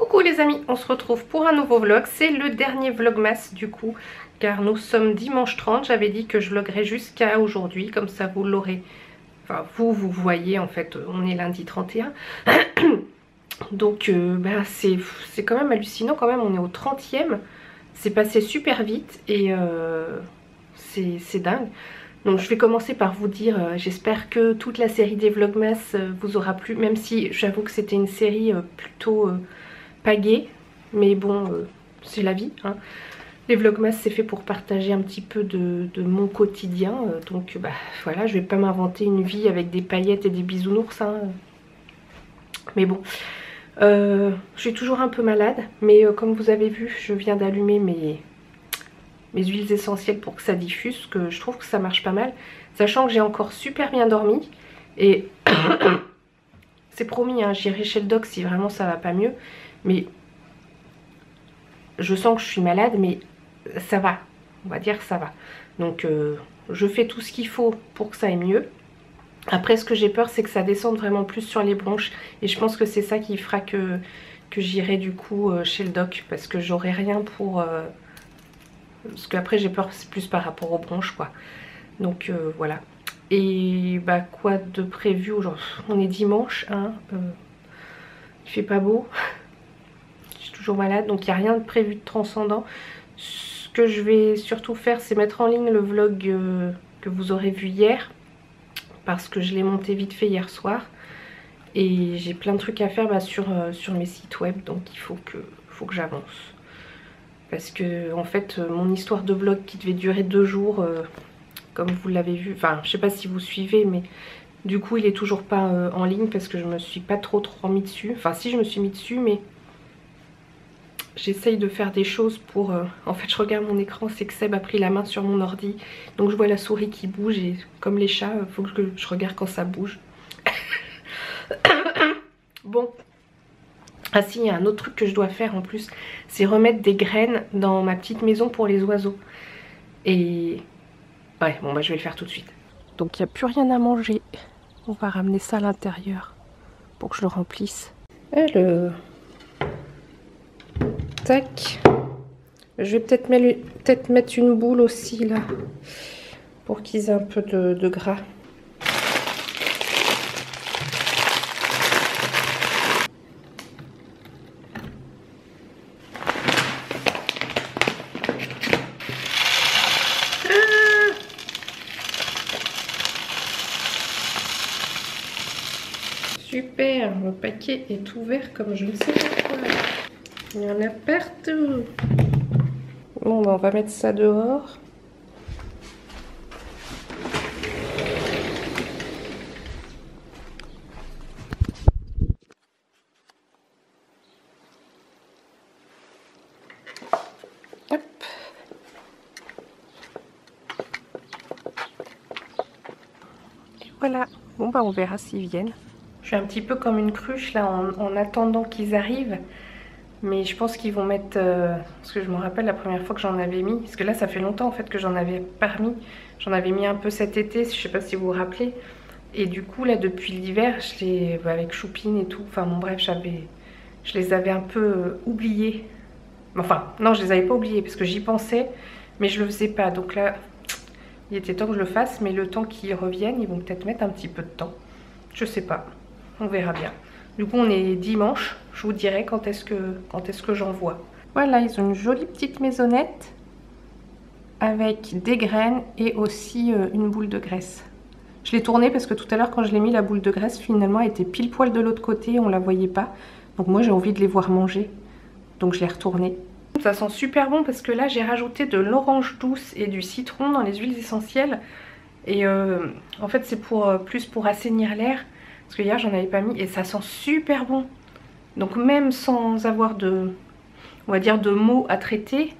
Coucou les amis, on se retrouve pour un nouveau vlog. C'est le dernier vlogmas du coup, car nous sommes dimanche 30. J'avais dit que je vloguerais jusqu'à aujourd'hui, comme ça vous l'aurez. Enfin vous voyez en fait, on est lundi 31. Donc c'est quand même hallucinant quand même, on est au 30e. C'est passé super vite et c'est dingue. Donc je vais commencer par vous dire, j'espère que toute la série des vlogmas vous aura plu. Même si j'avoue que c'était une série plutôt pas gay. Mais bon, c'est la vie. Hein. Les vlogmas c'est fait pour partager un petit peu de mon quotidien. Donc voilà, je vais pas m'inventer une vie avec des paillettes et des bisounours. Hein. Mais bon, je suis toujours un peu malade. Mais comme vous avez vu, je viens d'allumer mes huiles essentielles pour que ça diffuse, que je trouve que ça marche pas mal, sachant que j'ai encore super bien dormi et c'est promis, hein, j'irai chez le doc si vraiment ça va pas mieux, mais je sens que je suis malade, mais ça va, on va dire que ça va, donc je fais tout ce qu'il faut pour que ça aille mieux. Après ce que j'ai peur c'est que ça descende vraiment plus sur les bronches et je pense que c'est ça qui fera que j'irai du coup chez le doc, parce que j'aurai rien pour... parce qu'après j'ai peur c'est plus par rapport aux bronches quoi. Donc voilà. Et quoi de prévu aujourd'hui? On est dimanche hein, il fait pas beau. Je suis toujours malade donc il n'y a rien de prévu de transcendant. Ce que je vais surtout faire c'est mettre en ligne le vlog que vous aurez vu hier, parce que je l'ai monté vite fait hier soir et j'ai plein de trucs à faire sur mes sites web, donc il faut que j'avance. Parce que en fait mon histoire de vlog qui devait durer 2 jours, comme vous l'avez vu, enfin je sais pas si vous suivez, mais du coup il est toujours pas en ligne parce que je me suis pas trop mis dessus. Enfin si, je me suis mis dessus, mais j'essaye de faire des choses pour... en fait je regarde mon écran, c'est que Seb a pris la main sur mon ordi, donc je vois la souris qui bouge et comme les chats, faut que je regarde quand ça bouge. Bon. Ah si, il y a un autre truc que je dois faire en plus, c'est remettre des graines dans ma petite maison pour les oiseaux. Et ouais, bon je vais le faire tout de suite. Donc il n'y a plus rien à manger. On va ramener ça à l'intérieur pour que je le remplisse. Alors, tac. Je vais peut-être mettre une boule aussi là, pour qu'ils aient un peu de gras. Super, le paquet est ouvert comme je ne sais pas quoi. Il y en a partout. Bon, on va mettre ça dehors. Hop. Et voilà. Bon, on verra s'ils viennent. Je suis un petit peu comme une cruche là en attendant qu'ils arrivent. Mais je pense qu'ils vont mettre... parce que je me rappelle la première fois que j'en avais mis. Parce que là ça fait longtemps en fait que j'en avais pas remis. J'en avais mis un peu cet été, je sais pas si vous vous rappelez. Et du coup là depuis l'hiver, je les... avec Choupine et tout. Enfin bon bref, je les avais un peu oubliés. Enfin non, je les avais pas oubliés parce que j'y pensais. Mais je le faisais pas. Donc là, il était temps que je le fasse. Mais le temps qu'ils reviennent, ils vont peut-être mettre un petit peu de temps. Je sais pas. On verra bien. Du coup on est dimanche, je vous dirai quand est-ce que j'envoie. Voilà, ils ont une jolie petite maisonnette avec des graines et aussi une boule de graisse. Je l'ai tournée parce que tout à l'heure quand je l'ai mis, la boule de graisse finalement elle était pile poil de l'autre côté, on la voyait pas. Donc moi j'ai envie de les voir manger, donc je l'ai retournée. Ça sent super bon parce que là j'ai rajouté de l'orange douce et du citron dans les huiles essentielles. Et en fait c'est plus pour assainir l'air. Parce que hier j'en avais pas mis et ça sent super bon. Donc même sans avoir on va dire de mots à traiter,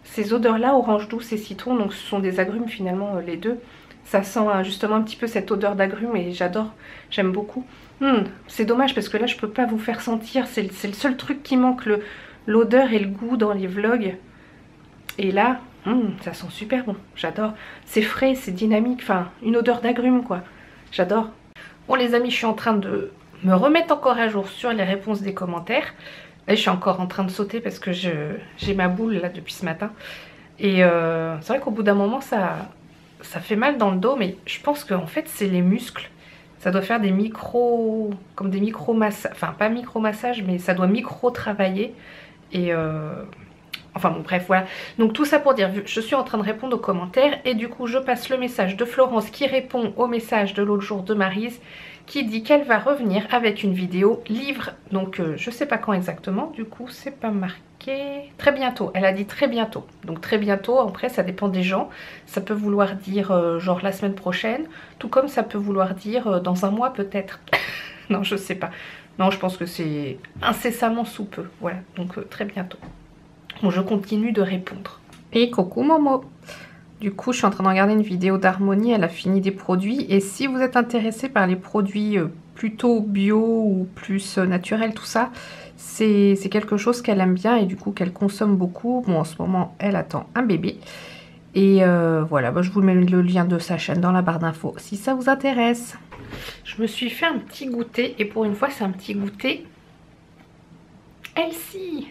ces odeurs là, orange douce et citron, donc ce sont des agrumes finalement les deux. Ça sent justement un petit peu cette odeur d'agrumes et j'adore, j'aime beaucoup. C'est dommage parce que là je peux pas vous faire sentir, c'est le seul truc qui manque, l'odeur et le goût dans les vlogs. Et là, ça sent super bon, j'adore. C'est frais, c'est dynamique, enfin une odeur d'agrumes quoi, j'adore. Bon les amis, je suis en train de me remettre encore à jour sur les réponses des commentaires. Et je suis encore en train de sauter parce que j'ai ma boule là depuis ce matin. Et c'est vrai qu'au bout d'un moment ça fait mal dans le dos, mais je pense qu'en fait c'est les muscles. Ça doit faire des micro, comme des micro-massages, enfin pas micro-massages, mais ça doit micro-travailler. Et enfin bon bref voilà. Donc tout ça pour dire, je suis en train de répondre aux commentaires et du coup je passe le message de Florence qui répond au message de l'autre jour de Maryse qui dit qu'elle va revenir avec une vidéo livre. Donc je sais pas quand exactement, du coup c'est pas marqué. Très bientôt, elle a dit très bientôt. Donc très bientôt, après ça dépend des gens. Ça peut vouloir dire genre la semaine prochaine, tout comme ça peut vouloir dire dans un mois peut-être. Non je sais pas. Non je pense que c'est incessamment sous peu. Voilà, donc très bientôt. Bon je continue de répondre. Et coucou Momo. Du coup, je suis en train de regarder une vidéo d'Harmonie, elle a fini des produits. Et si vous êtes intéressé par les produits plutôt bio ou plus naturels, tout ça, c'est quelque chose qu'elle aime bien et du coup qu'elle consomme beaucoup. Bon, en ce moment, elle attend un bébé. Et voilà, bah, je vous mets le lien de sa chaîne dans la barre d'infos si ça vous intéresse. Je me suis fait un petit goûter et pour une fois, c'est un petit goûter healthy.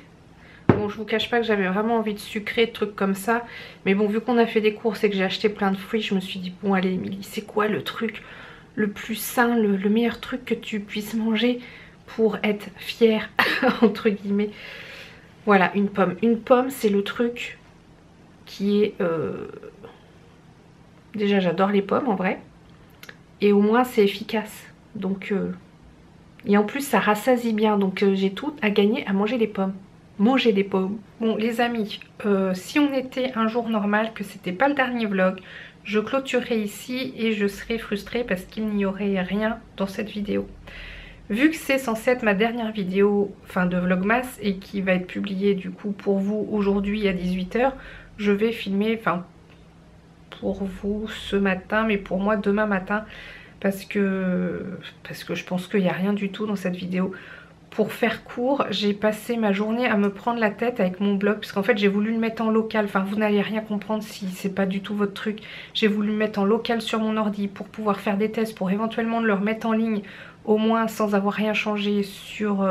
Bon, je vous cache pas que j'avais vraiment envie de sucrer, de trucs comme ça. Mais bon, vu qu'on a fait des courses et que j'ai acheté plein de fruits, je me suis dit, bon allez Émilie, c'est quoi le truc le plus sain, le meilleur truc que tu puisses manger pour être fière, entre guillemets. Voilà, une pomme. Une pomme, c'est le truc qui est... Déjà, j'adore les pommes en vrai. Et au moins, c'est efficace. Donc, et en plus, ça rassasie bien. Donc, j'ai tout à gagner à manger des pommes. Manger des pommes. Bon les amis, si on était un jour normal, que c'était pas le dernier vlog, je clôturerai ici et je serais frustrée parce qu'il n'y aurait rien dans cette vidéo. Vu que c'est censé être ma dernière vidéo fin de vlogmas et qui va être publiée du coup pour vous aujourd'hui à 18 h, je vais filmer, enfin pour vous ce matin mais pour moi demain matin parce que je pense qu'il n'y a rien du tout dans cette vidéo. Pour faire court, j'ai passé ma journée à me prendre la tête avec mon blog parce qu'en fait j'ai voulu le mettre en local, enfin vous n'allez rien comprendre si c'est pas du tout votre truc. J'ai voulu le mettre en local sur mon ordi pour pouvoir faire des tests, pour éventuellement le remettre en ligne au moins sans avoir rien changé sur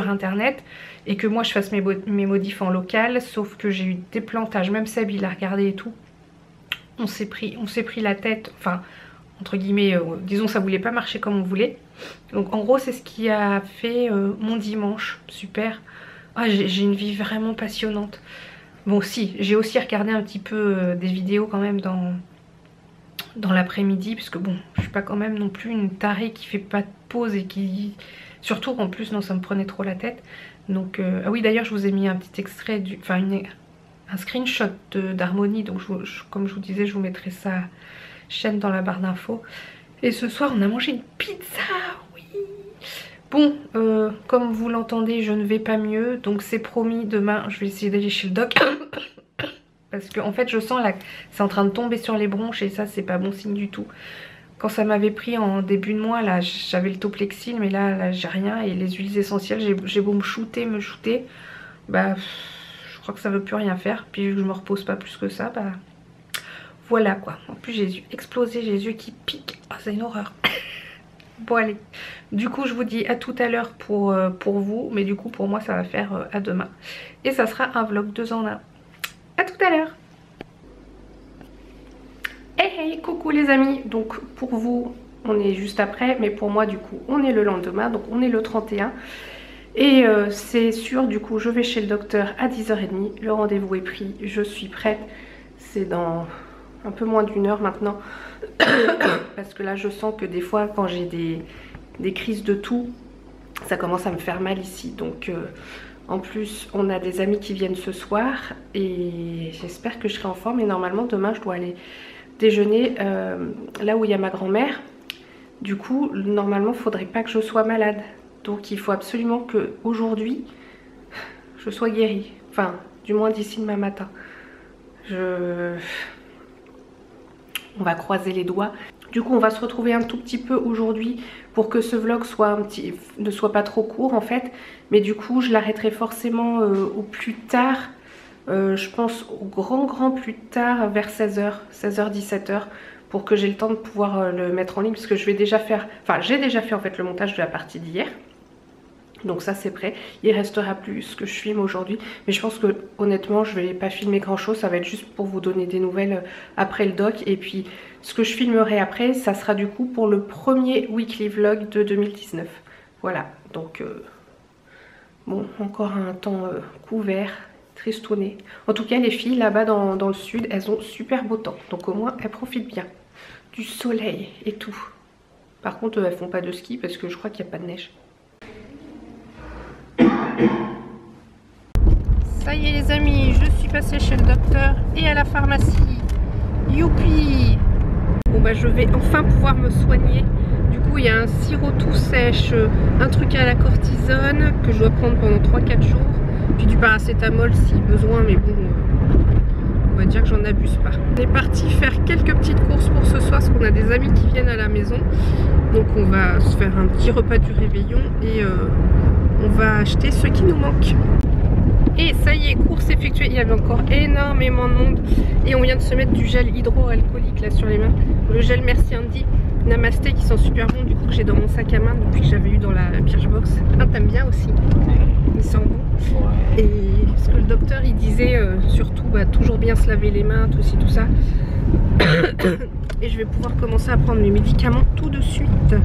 internet et que moi je fasse mes modifs en local, sauf que j'ai eu des plantages, même Seb il a regardé et tout. On s'est pris la tête, enfin entre guillemets, disons ça voulait pas marcher comme on voulait. Donc en gros c'est ce qui a fait mon dimanche, super. Ah, j'ai une vie vraiment passionnante. Bon si, j'ai aussi regardé un petit peu des vidéos quand même dans l'après-midi, parce que bon, je suis pas quand même non plus une tarée qui fait pas de pause et qui... Surtout en plus, non, ça me prenait trop la tête. Donc, ah oui d'ailleurs je vous ai mis un petit extrait, un screenshot d'Harmonie, donc comme je vous disais, je vous mettrai sa chaîne dans la barre d'infos. Et ce soir on a mangé une pizza, oui. Bon, comme vous l'entendez, je ne vais pas mieux, donc c'est promis, demain je vais essayer d'aller chez le doc. Parce que en fait je sens là que c'est en train de tomber sur les bronches et ça c'est pas bon signe du tout. Quand ça m'avait pris en début de mois, là j'avais le Toplexil, mais là j'ai rien. Et les huiles essentielles, j'ai beau me shooter, bah je crois que ça veut plus rien faire. Puis vu que je me repose pas plus que ça, bah voilà quoi. En plus j'ai les yeux explosés, j'ai les yeux qui piquent. Ah, c'est une horreur. Bon allez, du coup je vous dis à tout à l'heure pour vous, mais du coup pour moi ça va faire à demain. Et ça sera un vlog 2 en 1. À tout à l'heure. Hey, hey, coucou les amis. Donc pour vous on est juste après, mais pour moi du coup on est le lendemain, donc on est le 31. Et c'est sûr, du coup je vais chez le docteur à 10 h 30. Le rendez-vous est pris, je suis prête. C'est dans un peu moins d'1 heure maintenant. Parce que là je sens que des fois quand j'ai des crises de toux, ça commence à me faire mal ici. Donc en plus on a des amis qui viennent ce soir et j'espère que je serai en forme. Et normalement demain je dois aller déjeuner là où il y a ma grand-mère. Du coup normalement il ne faudrait pas que je sois malade. Donc il faut absolument que aujourd'hui je sois guérie. Enfin du moins d'ici demain matin. On va croiser les doigts. Du coup on va se retrouver un tout petit peu aujourd'hui pour que ce vlog ne soit pas trop court en fait. Mais du coup je l'arrêterai forcément au plus tard. Je pense au grand plus tard vers 16 h, 17 h. Pour que j'ai le temps de pouvoir le mettre en ligne. Parce que je vais déjà faire, enfin j'ai déjà fait en fait le montage de la partie d'hier. Donc ça c'est prêt, il restera plus ce que je filme aujourd'hui. Mais je pense que honnêtement je vais pas filmer grand chose, ça va être juste pour vous donner des nouvelles après le doc. Et puis ce que je filmerai après, ça sera du coup pour le premier weekly vlog de 2019. Voilà, donc bon, encore un temps couvert, tristouné. En tout cas les filles là-bas dans le sud, elles ont super beau temps. Donc au moins elles profitent bien du soleil et tout. Par contre elles font pas de ski parce que je crois qu'il n'y a pas de neige. Ça y est les amis, je suis passée chez le docteur et à la pharmacie. Youpi! Bon bah je vais enfin pouvoir me soigner. Du coup il y a un sirop tout sèche, un truc à la cortisone que je dois prendre pendant 3-4 jours. Puis du paracétamol si besoin, mais bon, on va dire que j'en abuse pas. On est parti faire quelques petites courses pour ce soir parce qu'on a des amis qui viennent à la maison. Donc on va se faire un petit repas du réveillon et on va acheter ce qui nous manque. Et ça y est, course effectuée, il y avait encore énormément de monde. Et on vient de se mettre du gel hydroalcoolique là sur les mains. Le gel Merci Andy, Namasté qui sent super bon, du coup que j'ai dans mon sac à main depuis que j'avais eu dans la Birchbox. Ah, t'aimes bien aussi? Il sent bon. Et parce que le docteur il disait surtout bah, toujours bien se laver les mains, tout ci, tout ça. Et je vais pouvoir commencer à prendre mes médicaments tout de suite.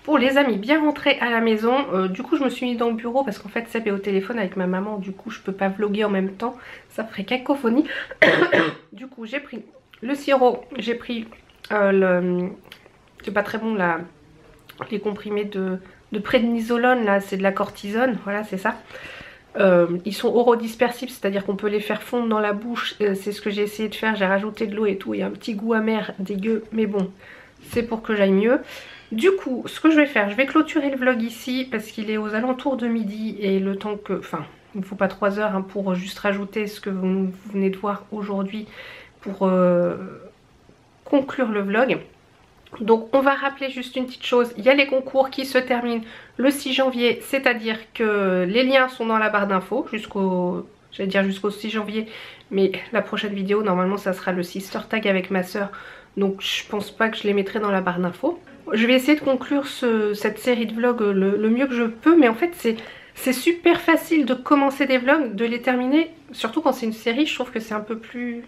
Pour les amis bien rentrés à la maison, du coup je me suis mis dans le bureau parce qu'en fait Seb est au téléphone avec ma maman, du coup je peux pas vlogger en même temps, ça ferait cacophonie. Du coup j'ai pris le sirop, j'ai pris c'est pas très bon là, les comprimés de prédnisolone là, c'est de la cortisone, voilà c'est ça. Ils sont orodispersibles, c'est-à-dire qu'on peut les faire fondre dans la bouche, c'est ce que j'ai essayé de faire, j'ai rajouté de l'eau et tout, il y a un petit goût amer, dégueu, mais bon, c'est pour que j'aille mieux. Du coup, ce que je vais faire, je vais clôturer le vlog ici parce qu'il est aux alentours de midi et le temps que... Enfin, il ne faut pas 3 heures hein, pour juste rajouter ce que vous venez de voir aujourd'hui pour conclure le vlog. Donc on va rappeler juste une petite chose, il y a les concours qui se terminent le 6 janvier, c'est-à-dire que les liens sont dans la barre d'infos jusqu'au... J'allais dire jusqu'au 6 janvier, mais la prochaine vidéo, normalement ça sera le sister tag avec ma soeur. Donc je pense pas que je les mettrai dans la barre d'infos. Je vais essayer de conclure cette série de vlogs le mieux que je peux, mais en fait c'est super facile de commencer des vlogs, de les terminer, surtout quand c'est une série, je trouve que c'est un peu plus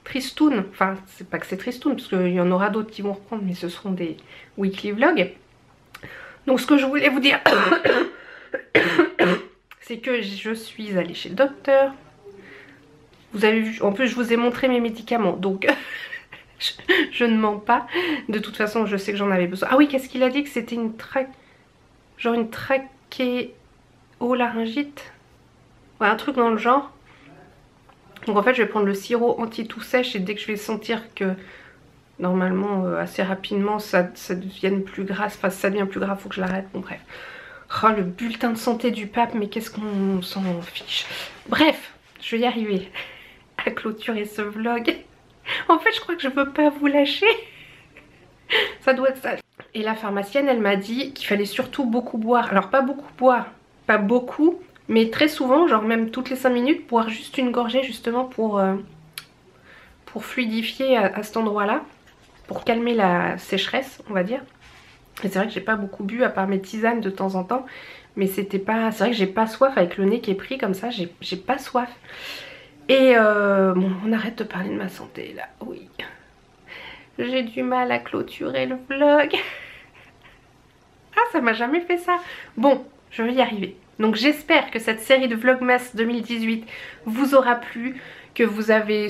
tristoun. Enfin, c'est pas que c'est tristoun, parce qu'il y en aura d'autres qui vont reprendre, mais ce seront des weekly vlogs. Donc ce que je voulais vous dire, c'est que je suis allée chez le docteur. Vous avez vu, en plus je vous ai montré mes médicaments, donc... je ne mens pas. De toute façon, je sais que j'en avais besoin. Ah oui, qu'est-ce qu'il a dit? Que c'était une genre une trachéolaryngite. Ouais, un truc dans le genre. Donc en fait, je vais prendre le sirop anti-toux sèche et dès que je vais sentir que normalement, assez rapidement, ça devienne plus grave. Enfin, ça devient plus grave, faut que je l'arrête. Bon, bref. Oh, le bulletin de santé du pape, mais qu'est-ce qu'on s'en fiche. Bref, je vais y arriver à clôturer ce vlog. En fait je crois que je peux pas vous lâcher. Ça doit être ça. Et la pharmacienne elle m'a dit qu'il fallait surtout beaucoup boire. Alors pas beaucoup boire, pas beaucoup, mais très souvent, genre même toutes les 5 minutes, boire juste une gorgée justement pour fluidifier à cet endroit là. Pour calmer la sécheresse on va dire. Et c'est vrai que j'ai pas beaucoup bu à part mes tisanes de temps en temps. Mais c'était pas... C'est vrai que j'ai pas soif avec le nez qui est pris comme ça, j'ai pas soif. Et bon, on arrête de parler de ma santé là, oui. J'ai du mal à clôturer le vlog. Ah, ça m'a jamais fait ça. Bon, je vais y arriver. Donc j'espère que cette série de Vlogmas 2018 vous aura plu, que vous avez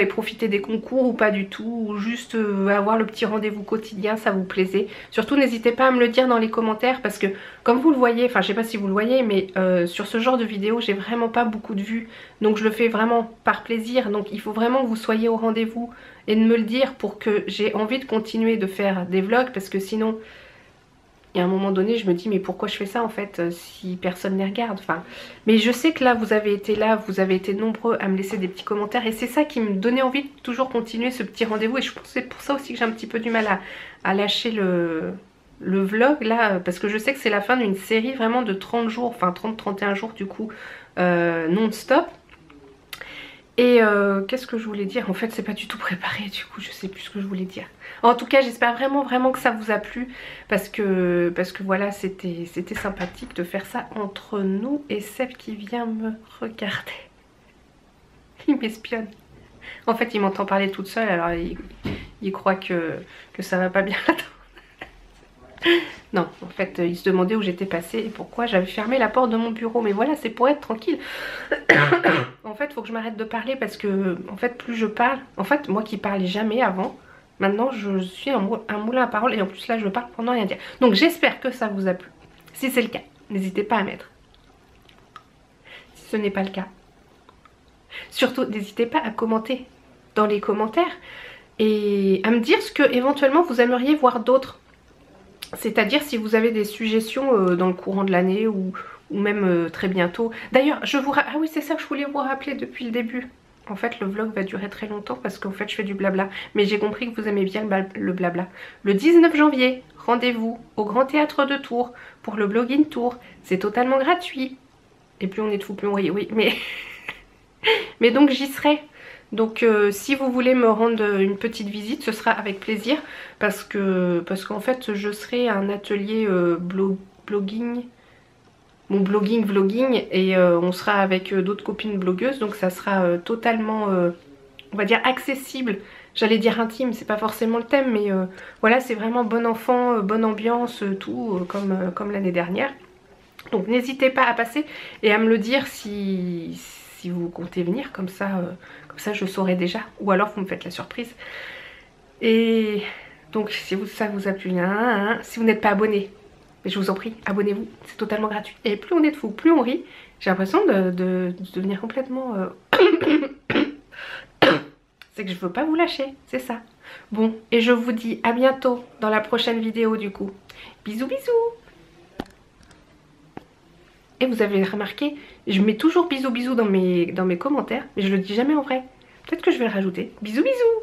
profité des concours ou pas du tout, ou juste avoir le petit rendez-vous quotidien, ça vous plaisait. Surtout n'hésitez pas à me le dire dans les commentaires parce que comme vous le voyez, enfin je sais pas si vous le voyez, mais sur ce genre de vidéo j'ai vraiment pas beaucoup de vues, donc je le fais vraiment par plaisir. Donc il faut vraiment que vous soyez au rendez-vous et de me le dire pour que j'ai envie de continuer de faire des vlogs, parce que sinon... Et à un moment donné je me dis mais pourquoi je fais ça en fait si personne ne les regarde, enfin. Mais je sais que là vous avez été nombreux à me laisser des petits commentaires et c'est ça qui me donnait envie de toujours continuer ce petit rendez-vous. Et je pense que c'est pour ça aussi que j'ai un petit peu du mal à lâcher le vlog là, parce que je sais que c'est la fin d'une série vraiment de 30 jours, enfin 30-31 jours du coup non-stop. Et qu'est-ce que je voulais dire? En fait c'est pas du tout préparé, du coup je sais plus ce que je voulais dire. En tout cas j'espère vraiment que ça vous a plu, parce que voilà, c'était sympathique de faire ça entre nous. Et Seb qui vient me regarder, il m'espionne. En fait il m'entend parler toute seule, alors il croit que ça va pas bien là-dedans. Non, en fait il se demandait où j'étais passée et pourquoi j'avais fermé la porte de mon bureau. Mais voilà, c'est pour être tranquille. En fait, il faut que je m'arrête de parler parce que, en fait, plus je parle... En fait, moi qui parlais jamais avant, maintenant je suis un moulin à parole et en plus là je parle pendant rien dire. Donc j'espère que ça vous a plu. Si c'est le cas, n'hésitez pas à mettre. Si ce n'est pas le cas, surtout n'hésitez pas à commenter dans les commentaires et à me dire ce que éventuellement vous aimeriez voir d'autres. C'est-à-dire si vous avez des suggestions dans le courant de l'année ou même très bientôt. D'ailleurs, ah oui, c'est ça que je voulais vous rappeler depuis le début. En fait, le vlog va durer très longtemps parce qu'en fait, je fais du blabla. Mais j'ai compris que vous aimez bien le blabla. Le 19 janvier, rendez-vous au Grand Théâtre de Tours pour le Blogging Tour. C'est totalement gratuit. Et plus on est de fous, plus on rit, oui. Mais donc, j'y serai. Donc si vous voulez me rendre une petite visite, ce sera avec plaisir, parce qu'en fait je serai à un atelier blogging, mon blogging vlogging, et on sera avec d'autres copines blogueuses, donc ça sera totalement on va dire accessible. J'allais dire intime, c'est pas forcément le thème, mais voilà, c'est vraiment bon enfant, bonne ambiance, tout comme l'année dernière. Donc n'hésitez pas à passer et à me le dire si vous comptez venir, comme ça je saurai déjà, ou alors vous me faites la surprise. Et donc si ça vous a plu, si vous n'êtes pas abonné, je vous en prie, abonnez-vous, c'est totalement gratuit. Et plus on est de fous, plus on rit. J'ai l'impression de devenir complètement... C'est que je veux pas vous lâcher, c'est ça. Bon, et je vous dis à bientôt dans la prochaine vidéo du coup. Bisous bisous. Et vous avez remarqué, je mets toujours bisous bisous dans mes commentaires, mais je le dis jamais en vrai. Peut-être que je vais le rajouter. Bisous bisous.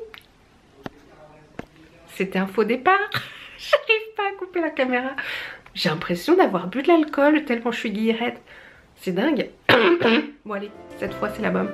C'était un faux départ. J'arrive pas à couper la caméra. J'ai l'impression d'avoir bu de l'alcool tellement je suis guillerette. C'est dingue. Bon allez, cette fois c'est la bombe.